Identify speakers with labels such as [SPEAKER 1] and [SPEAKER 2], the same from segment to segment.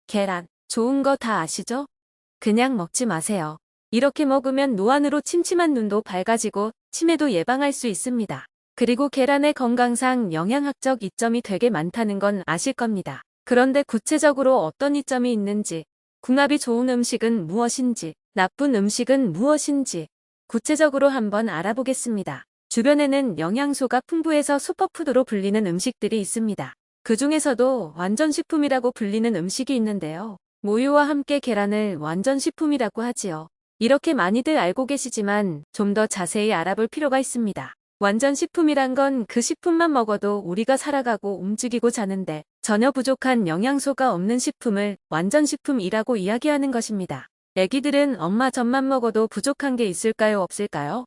[SPEAKER 1] 계란, 좋은 거 다 아시죠? 그냥 먹지 마세요. 이렇게 먹으면 노안으로 침침한 눈도 밝아지고 치매도 예방할 수 있습니다. 그리고 계란의 건강상 영양학적 이점이 되게 많다는 건 아실 겁니다. 그런데 구체적으로 어떤 이점이 있는지, 궁합이 좋은 음식은 무엇인지, 나쁜 음식은 무엇인지 구체적으로 한번 알아보겠습니다. 주변에는 영양소가 풍부해서 슈퍼푸드로 불리는 음식들이 있습니다. 그 중에서도 완전식품이라고 불리는 음식이 있는데요. 모유와 함께 계란을 완전식품이라고 하지요. 이렇게 많이들 알고 계시지만 좀 더 자세히 알아볼 필요가 있습니다. 완전식품이란 건 그 식품만 먹어도 우리가 살아가고 움직이고 자는데 전혀 부족한 영양소가 없는 식품을 완전식품이라고 이야기하는 것입니다. 애기들은 엄마 젖만 먹어도 부족한 게 있을까요, 없을까요?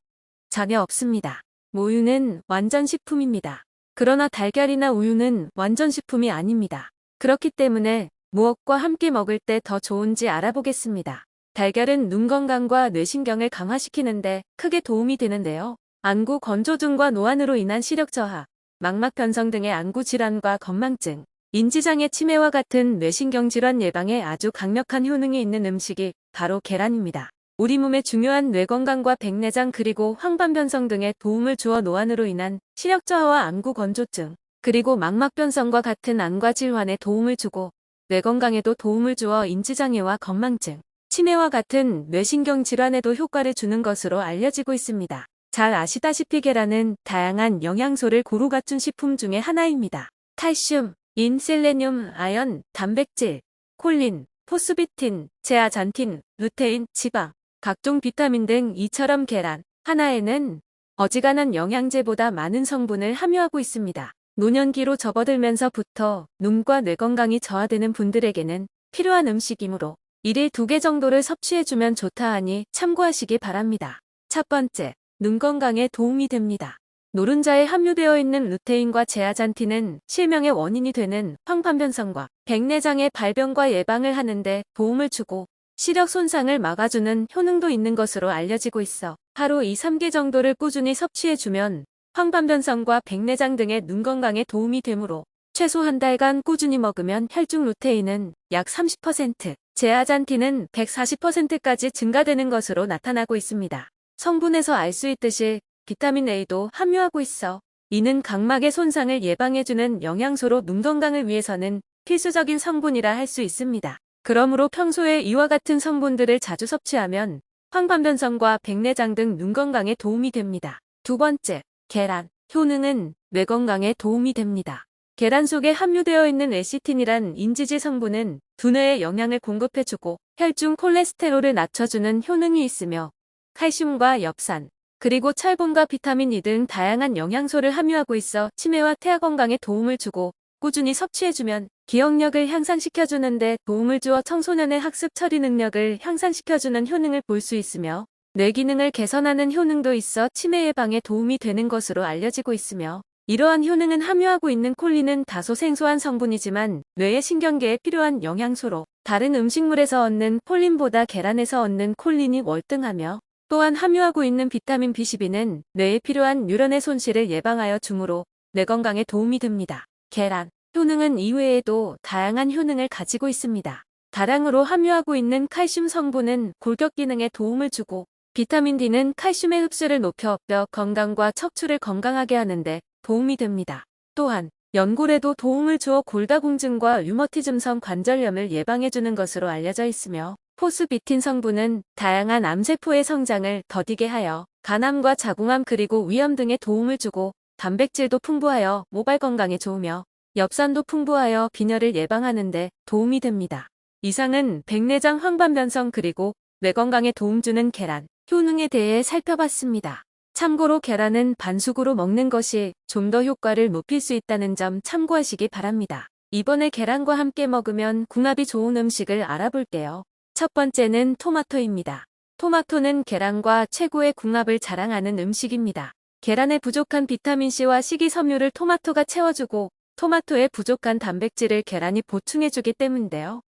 [SPEAKER 1] 전혀 없습니다. 모유는 완전식품입니다. 그러나 달걀이나 우유는 완전식품이 아닙니다. 그렇기 때문에 무엇과 함께 먹을 때 더 좋은지 알아보겠습니다. 달걀은 눈 건강과 뇌신경을 강화시키는데 크게 도움이 되는데요. 안구 건조증과 노안으로 인한 시력 저하, 망막 변성 등의 안구 질환과 건망증, 인지장애 치매와 같은 뇌신경 질환 예방에 아주 강력한 효능이 있는 음식이 바로 계란입니다. 우리 몸의 중요한 뇌 건강과 백내장 그리고 황반 변성 등에 도움을 주어 노안으로 인한 시력 저하와 안구 건조증, 그리고 망막 변성과 같은 안과 질환에 도움을 주고 뇌 건강에도 도움을 주어 인지장애와 건망증, 치매와 같은 뇌신경 질환에도 효과를 주는 것으로 알려지고 있습니다. 잘 아시다시피 계란은 다양한 영양소를 고루 갖춘 식품 중에 하나입니다. 칼슘, 인, 셀레늄, 아연, 단백질, 콜린, 포스비틴, 제아잔틴, 루테인, 지방, 각종 비타민 등 이처럼 계란 하나에는 어지간한 영양제보다 많은 성분을 함유하고 있습니다. 노년기로 접어들면서부터 눈과 뇌 건강이 저하되는 분들에게는 필요한 음식이므로 일일 2개 정도를 섭취해주면 좋다 하니 참고하시기 바랍니다. 첫 번째, 눈 건강에 도움이 됩니다. 노른자에 함유되어 있는 루테인과 제아잔틴은 실명의 원인이 되는 황반 변성과 백내장의 발병과 예방을 하는데 도움을 주고 시력 손상을 막아주는 효능도 있는 것으로 알려지고 있어 하루 2, 3개 정도를 꾸준히 섭취해주면 황반 변성과 백내장 등의 눈 건강에 도움이 되므로 최소 한 달간 꾸준히 먹으면 혈중 루테인은 약 30%, 제아잔틴은 140%까지 증가되는 것으로 나타나고 있습니다. 성분에서 알 수 있듯이 비타민 A도 함유하고 있어 이는 각막의 손상을 예방해주는 영양소로 눈 건강을 위해서는 필수적인 성분이라 할 수 있습니다. 그러므로 평소에 이와 같은 성분들을 자주 섭취하면 황반 변성과 백내장 등 눈 건강에 도움이 됩니다. 두 번째, 계란. 효능은 뇌 건강에 도움이 됩니다. 계란 속에 함유되어 있는 레시틴이란 인지질 성분은 두뇌에 영양을 공급해주고 혈중 콜레스테롤을 낮춰주는 효능이 있으며 칼슘과 엽산, 그리고 철분과 비타민 E 등 다양한 영양소를 함유하고 있어 치매와 태아 건강에 도움을 주고 꾸준히 섭취해주면 기억력을 향상시켜주는데 도움을 주어 청소년의 학습 처리 능력을 향상시켜주는 효능을 볼 수 있으며 뇌 기능을 개선하는 효능도 있어 치매 예방에 도움이 되는 것으로 알려지고 있으며 이러한 효능은 함유하고 있는 콜린은 다소 생소한 성분이지만 뇌의 신경계에 필요한 영양소로 다른 음식물에서 얻는 콜린보다 계란에서 얻는 콜린이 월등하며 또한 함유하고 있는 비타민 B12는 뇌에 필요한 뉴런의 손실을 예방하여 주므로 뇌 건강에 도움이 됩니다. 계란. 효능은 이외에도 다양한 효능을 가지고 있습니다. 다량으로 함유하고 있는 칼슘 성분은 골격 기능에 도움을 주고 비타민 D는 칼슘의 흡수를 높여 뼈 건강과 척추를 건강하게 하는데 도움이 됩니다. 또한 연골에도 도움을 주어 골다공증과 류머티즘성 관절염을 예방해주는 것으로 알려져 있으며 포스비틴 성분은 다양한 암세포의 성장을 더디게 하여 간암과 자궁암 그리고 위암 등에 도움을 주고 단백질도 풍부하여 모발 건강에 좋으며 엽산도 풍부하여 빈혈을 예방하는 데 도움이 됩니다. 이상은 백내장 황반 변성 그리고 뇌 건강에 도움 주는 계란 효능에 대해 살펴봤습니다. 참고로 계란은 반숙으로 먹는 것이 좀 더 효과를 높일 수 있다는 점 참고하시기 바랍니다. 이번에 계란과 함께 먹으면 궁합이 좋은 음식을 알아볼게요. 첫 번째는 토마토입니다. 토마토는 계란과 최고의 궁합을 자랑하는 음식입니다. 계란에 부족한 비타민C와 식이섬유를 토마토가 채워주고 토마토에 부족한 단백질을 계란이 보충해주기 때문인데요.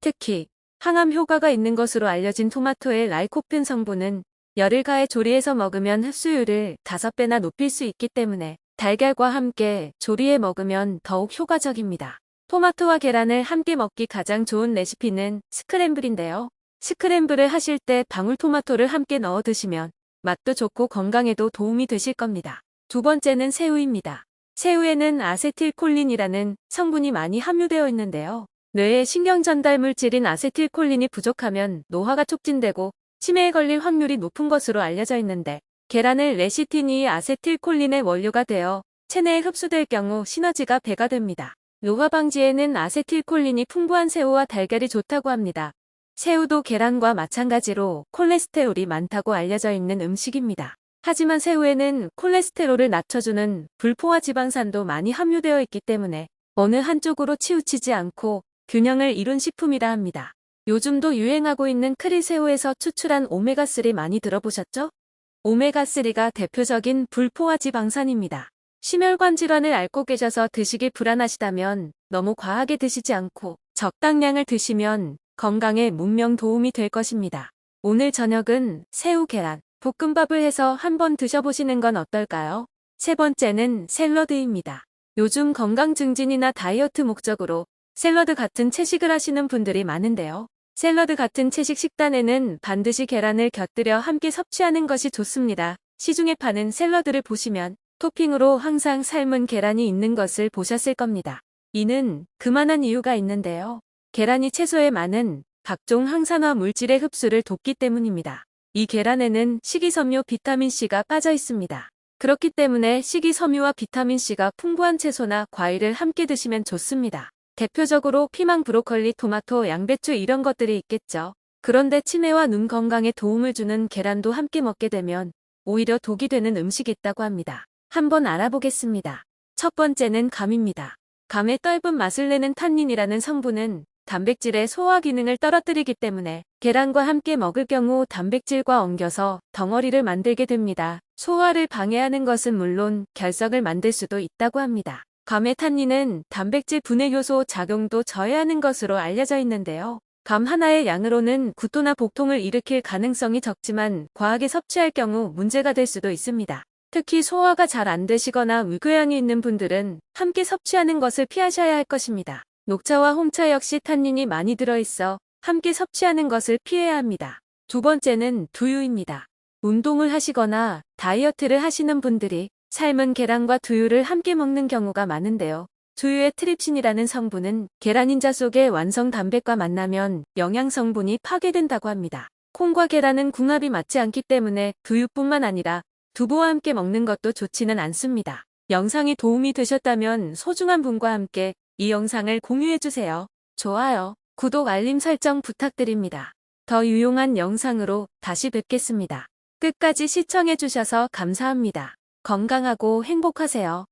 [SPEAKER 1] 특히 항암 효과가 있는 것으로 알려진 토마토의 라이코펜 성분은 열을 가해 조리해서 먹으면 흡수율을 5배나 높일 수 있기 때문에 달걀과 함께 조리해 먹으면 더욱 효과적입니다. 토마토와 계란을 함께 먹기 가장 좋은 레시피는 스크램블인데요. 스크램블을 하실 때 방울토마토를 함께 넣어 드시면 맛도 좋고 건강에도 도움이 되실 겁니다. 두 번째는 새우입니다. 새우에는 아세틸콜린이라는 성분이 많이 함유되어 있는데요. 뇌의 신경 전달 물질인 아세틸콜린이 부족하면 노화가 촉진되고 치매에 걸릴 확률이 높은 것으로 알려져 있는데, 계란을 레시틴이 아세틸콜린의 원료가 되어 체내에 흡수될 경우 시너지가 배가 됩니다. 노화 방지에는 아세틸콜린이 풍부한 새우와 달걀이 좋다고 합니다. 새우도 계란과 마찬가지로 콜레스테롤이 많다고 알려져 있는 음식입니다. 하지만 새우에는 콜레스테롤을 낮춰주는 불포화 지방산도 많이 함유되어 있기 때문에 어느 한쪽으로 치우치지 않고 균형을 이룬 식품이라 합니다. 요즘도 유행하고 있는 크릴새우에서 추출한 오메가3 많이 들어보셨죠? 오메가3가 대표적인 불포화 지방산입니다. 심혈관 질환을 앓고 계셔서 드시기 불안하시다면 너무 과하게 드시지 않고 적당량을 드시면 건강에 문명 도움이 될 것입니다. 오늘 저녁은 새우 계란 볶음밥을 해서 한번 드셔보시는 건 어떨까요? 세 번째는 샐러드입니다. 요즘 건강 증진이나 다이어트 목적으로 샐러드 같은 채식을 하시는 분들이 많은데요. 샐러드 같은 채식 식단에는 반드시 계란을 곁들여 함께 섭취하는 것이 좋습니다. 시중에 파는 샐러드를 보시면 토핑으로 항상 삶은 계란이 있는 것을 보셨을 겁니다. 이는 그만한 이유가 있는데요. 계란이 채소에 많은 각종 항산화 물질의 흡수를 돕기 때문입니다. 이 계란에는 식이섬유 비타민C가 빠져 있습니다. 그렇기 때문에 식이섬유와 비타민C가 풍부한 채소나 과일을 함께 드시면 좋습니다. 대표적으로 피망, 브로콜리, 토마토, 양배추 이런 것들이 있겠죠. 그런데 치매와 눈 건강에 도움을 주는 계란도 함께 먹게 되면 오히려 독이 되는 음식이 있다고 합니다. 한번 알아보겠습니다. 첫 번째는 감입니다. 감의 떫은 맛을 내는 탄닌이라는 성분은 단백질의 소화 기능을 떨어뜨리기 때문에 계란과 함께 먹을 경우 단백질과 엉겨서 덩어리를 만들게 됩니다. 소화를 방해하는 것은 물론 결석을 만들 수도 있다고 합니다. 감의 탄닌은 단백질 분해 효소 작용도 저해하는 것으로 알려져 있는데요. 감 하나의 양으로는 구토나 복통을 일으킬 가능성이 적지만 과하게 섭취할 경우 문제가 될 수도 있습니다. 특히 소화가 잘 안 되시거나 위궤양이 있는 분들은 함께 섭취하는 것을 피하셔야 할 것입니다. 녹차와 홍차 역시 탄닌이 많이 들어있어 함께 섭취하는 것을 피해야 합니다. 두 번째는 두유입니다. 운동을 하시거나 다이어트를 하시는 분들이 삶은 계란과 두유를 함께 먹는 경우가 많은데요. 두유의 트립신이라는 성분은 계란 인자 속의 완성 단백과 만나면 영양 성분이 파괴된다고 합니다. 콩과 계란은 궁합이 맞지 않기 때문에 두유뿐만 아니라 두부와 함께 먹는 것도 좋지는 않습니다. 영상이 도움이 되셨다면 소중한 분과 함께 이 영상을 공유해주세요. 좋아요, 구독, 알림 설정 부탁드립니다. 더 유용한 영상으로 다시 뵙겠습니다. 끝까지 시청해주셔서 감사합니다. 건강하고 행복하세요.